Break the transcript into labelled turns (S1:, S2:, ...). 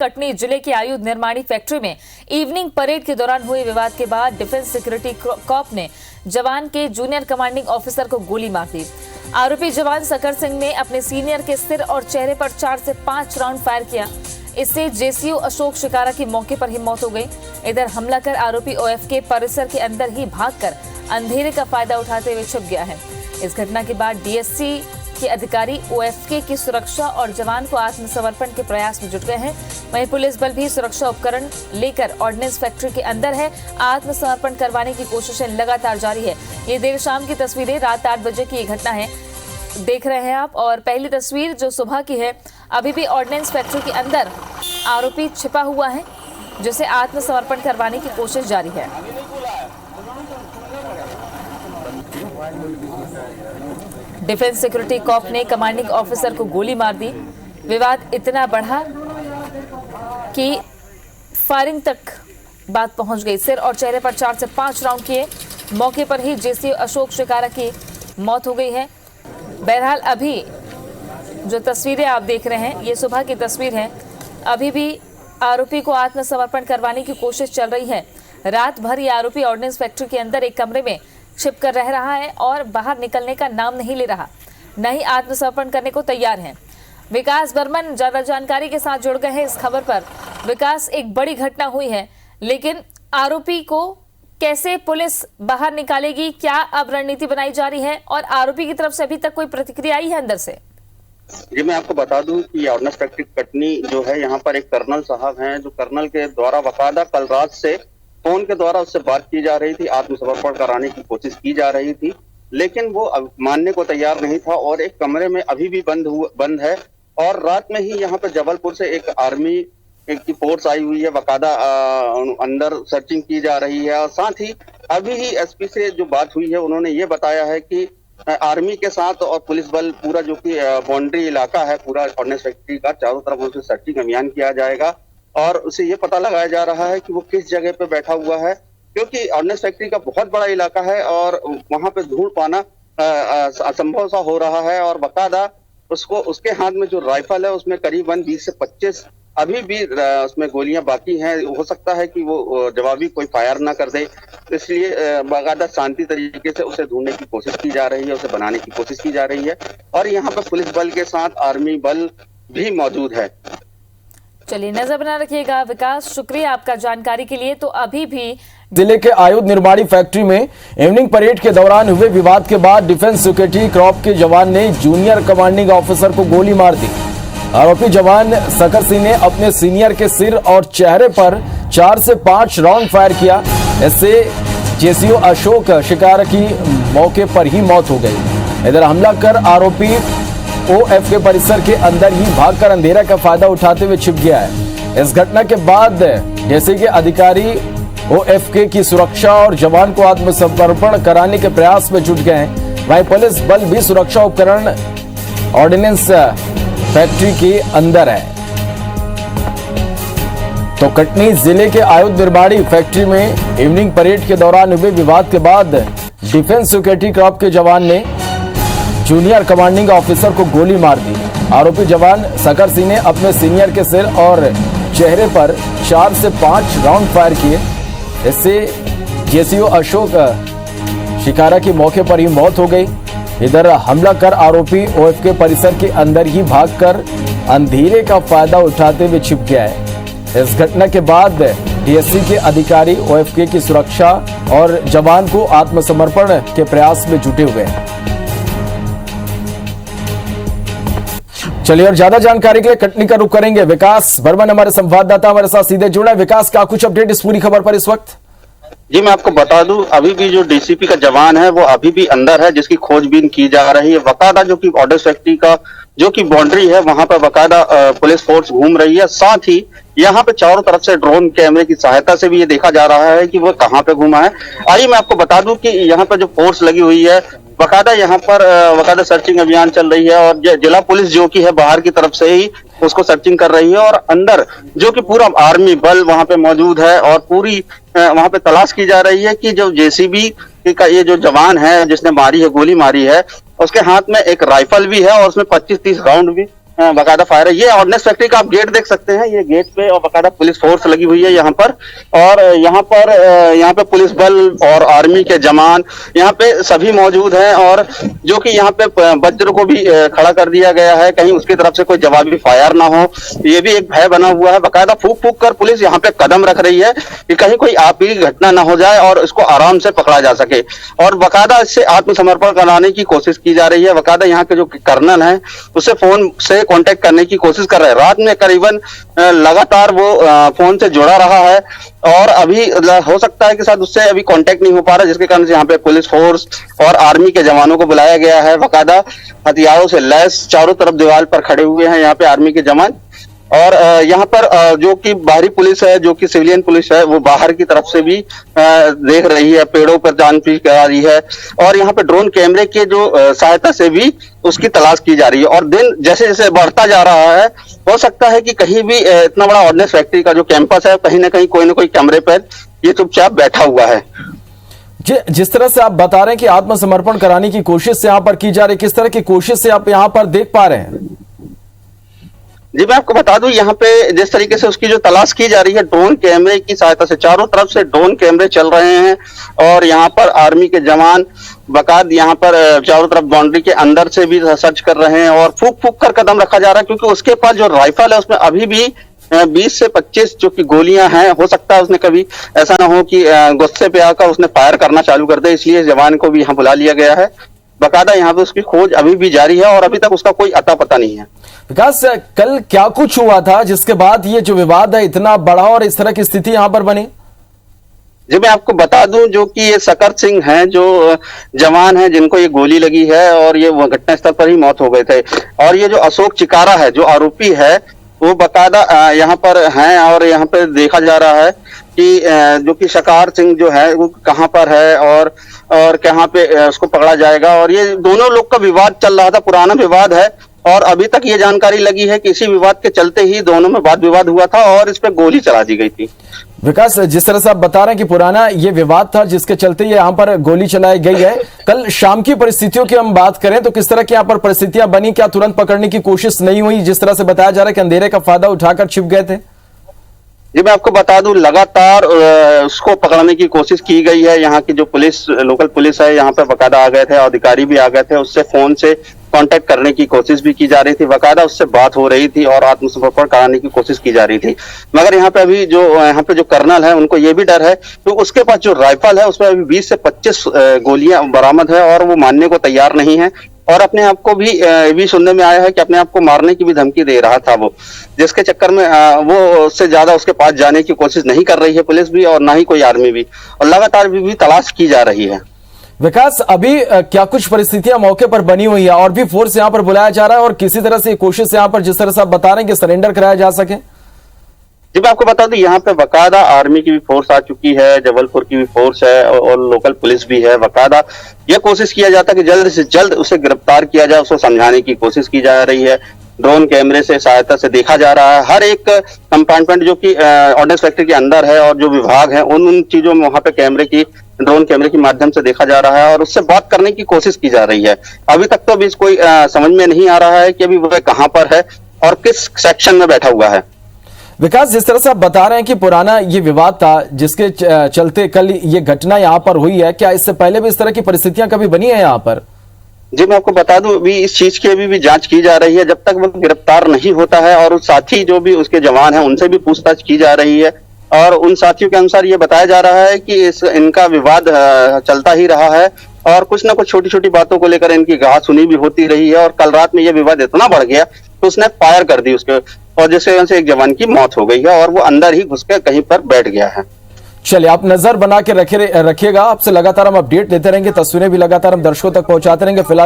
S1: कटनी जिले की आयुध निर्माणी फैक्ट्री में इवनिंग परेड के दौरान हुए विवाद के बाद डिफेंस सिक्योरिटी कॉर्प ने जवान के जूनियर कमांडिंग ऑफिसर को गोली मार दी। आरोपी जवान सकर सिंह ने अपने सीनियर के सिर और चेहरे पर 4 से 5 राउंड फायर किया। इससे जेसीयू अशोक शिकारा की मौके पर ही मौत हो गई। इधर हमला कर आरोपी ओएफके परिसर के अंदर ही भागकर अंधेरे का फायदा उठाते हुए छिप गया है। इस घटना के बाद डीएससी के अधिकारी ओएफके की सुरक्षा और जवान को आत्मसमर्पण के प्रयास में जुट गए हैं। वहीं पुलिस बल भी सुरक्षा उपकरण लेकर ऑर्डिनेंस फैक्ट्री के अंदर है। आत्मसमर्पण करवाने की कोशिशें लगातार जारी है। ये देर शाम की तस्वीरें, रात 8 बजे की ये घटना है, देख रहे हैं आप। और पहली तस्वीर जो सुबह की है, अभी भी ऑर्डिनेंस फैक्ट्री के अंदर आरोपी छिपा हुआ है, जिसे आत्मसमर्पण करवाने की कोशिश जारी है। डिफेंस सिक्योरिटी कॉर्प ने कमांडिंग ऑफिसर को गोली मार दी। विवाद इतना बढ़ा कि फायरिंग तक बात पहुंच गई। सिर और चेहरे पर 4 से 5 राउंड किए। मौके पर ही जेसीयू अशोक शिकारा की मौत हो गई है। बहरहाल अभी जो तस्वीरें आप देख रहे हैं, ये सुबह की तस्वीर है। अभी भी आरोपी को आत्मसमर्पण करवाने की कोशिश चल रही है। रात भर ये आरोपी ऑर्डिनेंस फैक्ट्री के अंदर एक कमरे में छिप कर रह रहा है और बाहर निकलने का नाम नहीं ले रहा, न ही आत्मसमर्पण करने को तैयार है। विकास बर्मन ज्यादा जानकारी के साथ जुड़ गए हैं इस खबर पर। विकास, एक बड़ी घटना हुई है, लेकिन आरोपी को कैसे पुलिस बाहर निकालेगी? क्या अब रणनीति बनाई जा रही है और आरोपी की तरफ से अभी तक कोई प्रतिक्रिया आई है अंदर से?
S2: जी, मैं आपको बता दूं कि ऑर्डिनेंस फैक्ट्री कटनी जो है, यहाँ पर एक कर्नल साहब हैं, जो कर्नल के द्वारा बकायदा कल रात से फोन के द्वारा उससे बात की जा रही थी, आत्मसमर्पण कराने की कोशिश की जा रही थी, लेकिन वो मानने को तैयार नहीं था और एक कमरे में अभी भी बंद है। और रात में ही यहाँ पे जबलपुर से एक आर्मी की फोर्स आई हुई है, बकायदा अंदर सर्चिंग की जा रही है। और साथ ही अभी ही एसपी से जो बात हुई है, उन्होंने ये बताया है कि आर्मी के साथ और पुलिस बल पूरा जो कि बाउंड्री इलाका है पूरा ऑर्डिनेंस फैक्ट्री का, चारों तरफ उसे सर्चिंग अभियान किया जाएगा और उसे ये पता लगाया जा रहा है कि वो किस जगह पे बैठा हुआ है, क्योंकि ऑर्डिनेंस फैक्ट्री का बहुत बड़ा इलाका है और वहां पे ढूंढ पाना असंभव सा हो रहा है। और बकायदा उसके हाथ में जो राइफल है, उसमें करीबन 20 से 25 अभी भी उसमें गोलियां बाकी हैं। हो सकता है कि वो जवाबी कोई फायर ना कर दे, इसलिए बाकायदा शांति तरीके से उसे ढूंढने की कोशिश की जा रही है, उसे बनाने की कोशिश की जा रही है। और यहाँ पर पुलिस बल के साथ आर्मी बल भी मौजूद है।
S1: चलिए, नजर बना रखिएगा। विकास, शुक्रिया आपका जानकारी के लिए। तो अभी भी
S3: जिले के आयुध निर्माणी फैक्ट्री में इवनिंग परेड के दौरान हुए विवाद के बाद डिफेंस सिक्योरिटी कॉर्प के जवान ने जूनियर कमांडिंग ऑफिसर को गोली मार दी। आरोपी जवान सकर सिंह ने अपने सीनियर के सिर और चेहरे पर 4 से 5 राउंड फायर किया। इससे जेसीयू अशोक शिकारा की मौके पर ही मौत हो गई। इधर हमला कर आरोपी ओएफके परिसर के अंदर ही भागकर अंधेरा का फायदा उठाते हुए छिप गया है। इस घटना के बाद डीएससी के अधिकारी ओएफके की सुरक्षा और जवान को आत्मसमर्पण कराने के प्रयास में जुट गए हैं। वहीं पुलिस बल भी सुरक्षा उपकरण ऑर्डिनेंस फैक्ट्री के अंदर है। तो कटनी जिले के आयुध निर्माणी फैक्ट्री में इवनिंग परेड के दौरान हुए विवाद के बाद डिफेंस सिक्योरिटी कॉर्प के जवान ने जूनियर कमांडिंग ऑफिसर को गोली मार दी। आरोपी जवान सकर सिंह ने अपने सीनियर के सिर और चेहरे पर 4 से 5 राउंड फायर किए। इससे जेसीयू अशोक शिकारा की मौके पर ही मौत हो गई। इधर हमला कर आरोपी ओएफके परिसर के अंदर ही भागकर अंधेरे का फायदा उठाते हुए छिप गया है। इस घटना के बाद डीएससी के अधिकारी ओएफके की सुरक्षा और जवान को आत्मसमर्पण के प्रयास में जुटे हुए हैं। चलिए, और ज्यादा जानकारी के लिए कटनी का रुख करेंगे। विकास बर्मन हमारे संवाददाता हमारे साथ सीधे जुड़ा है। विकास, क्या कुछ अपडेट इस पूरी खबर पर इस वक्त?
S2: जी, मैं आपको बता दूं, अभी भी जो डीसीपी का जवान है वो अभी भी अंदर है, जिसकी खोजबीन की जा रही है। बकायदा जो कि ऑर्डिनेंस फैक्ट्री का जो कि बाउंड्री है, वहां पर बकायदा पुलिस फोर्स घूम रही है। साथ ही यहाँ पे चारों तरफ से ड्रोन कैमरे की सहायता से भी ये देखा जा रहा है कि वो कहाँ पे घूमा है। आइए मैं आपको बता दूं कि यहाँ पे जो फोर्स लगी हुई है, बकायदा यहाँ पर बकायदा सर्चिंग अभियान चल रही है और जिला पुलिस जो कि है बाहर की तरफ से ही उसको सर्चिंग कर रही है और अंदर जो कि पूरा आर्मी बल वहां पे मौजूद है और पूरी वहां पे तलाश की जा रही है कि जो जेसीबी का ये जो जवान है जिसने मारी है, गोली मारी है, उसके हाथ में एक राइफल भी है और उसमें 25-30 राउंड भी बाकायदा फायर है। ये ऑर्डिनेंस फैक्ट्री का आप गेट देख सकते हैं, ये गेट पे और बाकायदा पुलिस फोर्स लगी हुई है यहाँ पर, और यहाँ पे पुलिस बल और आर्मी के जवान यहाँ पे सभी मौजूद हैं, और जो कि यहाँ पे वज्र को भी खड़ा कर दिया गया है, कहीं उसकी तरफ से कोई जवाबी फायर ना हो, ये भी एक भय बना हुआ है। बाकायदा फूक फूक कर पुलिस यहाँ पे कदम रख रही है कि कहीं कोई आपकी घटना ना हो जाए और इसको आराम से पकड़ा जा सके, और बाकायदा इससे आत्मसमर्पण कराने की कोशिश की जा रही है। बाकायदा यहाँ के जो कर्नल हैं उससे फोन से कांटेक्ट करने की कोशिश कर रहे हैं, रात में करीबन लगातार वो फोन से जुड़ा रहा है, और अभी हो सकता है कि शायद उससे अभी कांटेक्ट नहीं हो पा रहा, जिसके कारण से यहाँ पे पुलिस फोर्स और आर्मी के जवानों को बुलाया गया है। बाकायदा हथियारों से लैस चारों तरफ दीवार पर खड़े हुए हैं यहाँ पे आर्मी के जवान, और यहाँ पर जो कि बाहरी पुलिस है, जो कि सिविलियन पुलिस है, वो बाहर की तरफ से भी देख रही है, पेड़ों पर जांच करा रही है, और यहाँ पे ड्रोन कैमरे के जो सहायता से भी उसकी तलाश की जा रही है। और दिन जैसे जैसे बढ़ता जा रहा है, हो सकता है कि कहीं भी इतना बड़ा ऑर्डिनेंस फैक्ट्री का जो कैंपस है, कहीं ना कहीं कोई ना कोई कैमरे पर ये चुपचाप बैठा हुआ है।
S3: जिस तरह से आप बता रहे हैं कि आत्मसमर्पण कराने की कोशिश यहाँ पर की जा रही है, किस तरह की कोशिश से आप यहाँ पर देख पा रहे हैं?
S2: जी मैं आपको बता दूं, यहाँ पे जिस तरीके से उसकी जो तलाश की जा रही है, ड्रोन कैमरे की सहायता से चारों तरफ से ड्रोन कैमरे चल रहे हैं, और यहाँ पर आर्मी के जवान बाकायदा यहाँ पर चारों तरफ बाउंड्री के अंदर से भी सर्च कर रहे हैं, और फूक फूक कर कदम रखा जा रहा है, क्योंकि उसके पास जो राइफल है उसमें अभी भी 20 से 25 जो कि गोलियां हैं। हो सकता है उसने कभी ऐसा ना हो कि गुस्से पे आकर उसने फायर करना चालू कर दे, इसलिए जवान को भी यहाँ बुला लिया गया है। बाकायदा यहाँ पे उसकी खोज अभी भी जारी है, और अभी तक उसका कोई अता पता नहीं है।
S3: विकास, कल क्या कुछ हुआ था जिसके बाद ये जो विवाद है इतना बड़ा और इस तरह की स्थिति यहाँ पर बनी?
S2: जी मैं आपको बता दूं, जो कि ये सकर सिंह हैं, जो जवान हैं जिनको ये गोली लगी है, और ये घटनास्थल पर ही मौत हो गए थे, और ये जो अशोक चिकारा है जो आरोपी है, वो बाकायदा यहाँ पर हैं, और यहाँ पे देखा जा रहा है कि जो कि सकार सिंह जो है वो कहाँ पर है और कहाँ पे उसको पकड़ा जाएगा। और ये दोनों लोग का विवाद चल रहा था, पुराना विवाद है, और अभी तक ये जानकारी लगी है कि इसी विवाद के चलते ही दोनों में वाद विवाद हुआ था और इस पे गोली चला दी गई थी।
S3: विकास, जिस तरह से आप बता रहे हैं कि पुराना ये विवाद था जिसके चलते ये यहाँ पर गोली चलाई गई है, कल शाम की परिस्थितियों की हम बात करें तो किस तरह की यहाँ पर परिस्थितियां बनी? क्या तुरंत पकड़ने की कोशिश नहीं हुई? जिस तरह से बताया जा रहा है कि अंधेरे का फायदा उठाकर छिप गए थे।
S2: जी मैं आपको बता दूं, लगातार उसको पकड़ने की कोशिश की गई है। यहाँ की जो पुलिस, लोकल पुलिस है, यहाँ पे बाकायदा आ गए थे, अधिकारी भी आ गए थे, उससे फोन से कांटेक्ट करने की कोशिश भी की जा रही थी, बाकायदा उससे बात हो रही थी और आत्मसमर्पण कराने की कोशिश की जा रही थी। मगर यहाँ पे अभी यहाँ पे जो कर्नल है उनको ये भी डर है कि उसके पास जो राइफल है उसमें अभी 20 से 25 गोलियां बरामद है, और वो मानने को तैयार नहीं है, और अपने आप को भी सुनने में आया है कि अपने आप को मारने की भी धमकी दे रहा था वो, जिसके चक्कर में वो उससे ज्यादा उसके पास जाने की कोशिश नहीं कर रही है पुलिस भी, और ना ही कोई आर्मी भी, और लगातार भी तलाश की जा रही है।
S3: विकास, अभी क्या कुछ परिस्थितियां मौके पर बनी हुई है और भी फोर्स यहां पर बुलाया जा रहा है, और किसी तरह से कोशिश यहां पर जिस तरह से आप बता रहे हैं कि सरेंडर कराया जा सके?
S2: जी मैं आपको बता दूं, यहाँ पे बाकायदा आर्मी की भी फोर्स आ चुकी है, जबलपुर की भी फोर्स है, और लोकल पुलिस भी है। बाकायदा यह कोशिश किया जाता है कि जल्द से जल्द उसे गिरफ्तार किया जाए, उसको समझाने की कोशिश की जा रही है। ड्रोन कैमरे से सहायता से देखा जा रहा है हर एक कंपार्टमेंट जो कि ऑर्डिनेंस फैक्ट्री के अंदर है, और जो विभाग है उन चीजों में वहां पे ड्रोन कैमरे के माध्यम से देखा जा रहा है, और उससे बात करने की कोशिश की जा रही है। अभी तक तो अभी कोई समझ में नहीं आ रहा है कि अभी वह कहाँ पर है और किस सेक्शन में बैठा हुआ है।
S3: विकास, जिस तरह से आप बता रहे हैं कि पुराना ये विवाद था जिसके चलते कल ये घटना यहाँ पर हुई है, क्या इससे पहले भी इस तरह की परिस्थितियां कभी बनी है यहाँ पर?
S2: जी मैं आपको बता दूं, अभी इस चीज की अभी भी जांच की जा रही है। जब तक वो गिरफ्तार नहीं होता है, और उस साथी जो भी उसके जवान हैं उनसे भी पूछताछ की जा रही है, और उन साथियों के अनुसार ये बताया जा रहा है कि इनका विवाद चलता ही रहा है, और कुछ ना कुछ छोटी छोटी बातों को लेकर इनकी गाह सुनी भी होती रही है, और कल रात में यह विवाद इतना बढ़ गया तो उसने फायर कर दी उसके, और जिससे वजह से एक जवान की मौत हो गई है, और वो अंदर ही घुस के कहीं पर बैठ गया है।
S3: चलिए, आप नजर बना के रखिएगा, आपसे लगातार हम अपडेट लेते रहेंगे, तस्वीरें भी लगातार हम दर्शकों तक पहुंचाते रहेंगे। फिलहाल